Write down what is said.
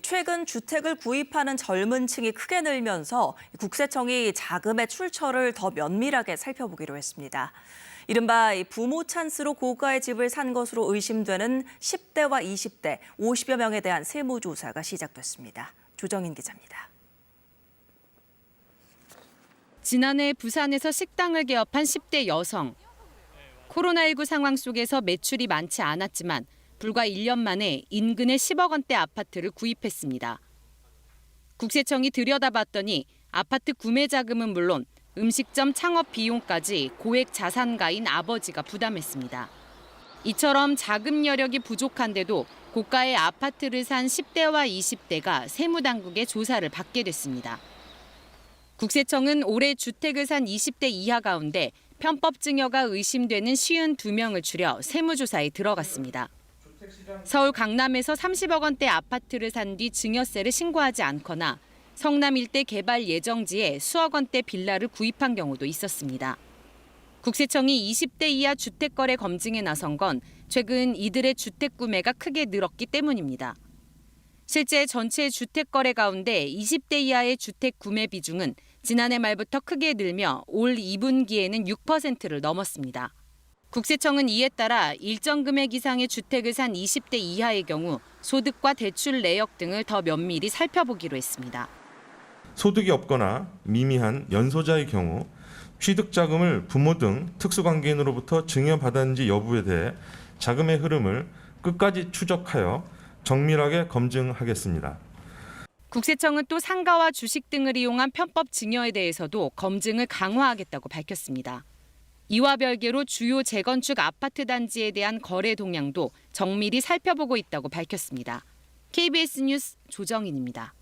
최근 주택을 구입하는 젊은 층이 크게 늘면서 국세청이 자금의 출처를 더 면밀하게 살펴보기로 했습니다. 이른바 부모 찬스로 고가의 집을 산 것으로 의심되는 10대와 20대 50여 명에 대한 세무조사가 시작됐습니다. 조정인 기자입니다. 지난해 부산에서 식당을 개업한 10대 여성. 코로나19 상황 속에서 매출이 많지 않았지만 불과 1년 만에 인근의 10억 원대 아파트를 구입했습니다. 국세청이 들여다봤더니 아파트 구매 자금은 물론 음식점 창업 비용까지 고액 자산가인 아버지가 부담했습니다. 이처럼 자금 여력이 부족한데도 고가의 아파트를 산 10대와 20대가 세무당국의 조사를 받게 됐습니다. 국세청은 올해 주택을 산 20대 이하 가운데 편법 증여가 의심되는 52명을 추려 세무조사에 들어갔습니다. 서울 강남에서 30억 원대 아파트를 산 뒤 증여세를 신고하지 않거나 성남 일대 개발 예정지에 수억 원대 빌라를 구입한 경우도 있었습니다. 국세청이 20대 이하 주택 거래 검증에 나선 건 최근 이들의 주택 구매가 크게 늘었기 때문입니다. 실제 전체 주택 거래 가운데 20대 이하의 주택 구매 비중은 지난해 말부터 크게 늘며 올 2분기에는 6%를 넘었습니다. 국세청은 이에 따라 일정 금액 이상의 주택을 산 20대 이하의 경우 소득과 대출 내역 등을 더 면밀히 살펴보기로 했습니다. 소득이 없거나 미미한 연소자의 경우 취득자금을 부모 등 특수관계인으로부터 증여받았는지 여부에 대해 자금의 흐름을 끝까지 추적하여 정밀하게 검증하겠습니다. 국세청은 또 상가와 주식 등을 이용한 편법 증여에 대해서도 검증을 강화하겠다고 밝혔습니다. 이와 별개로 주요 재건축 아파트 단지에 대한 거래 동향도 정밀히 살펴보고 있다고 밝혔습니다. KBS 뉴스 조정인입니다.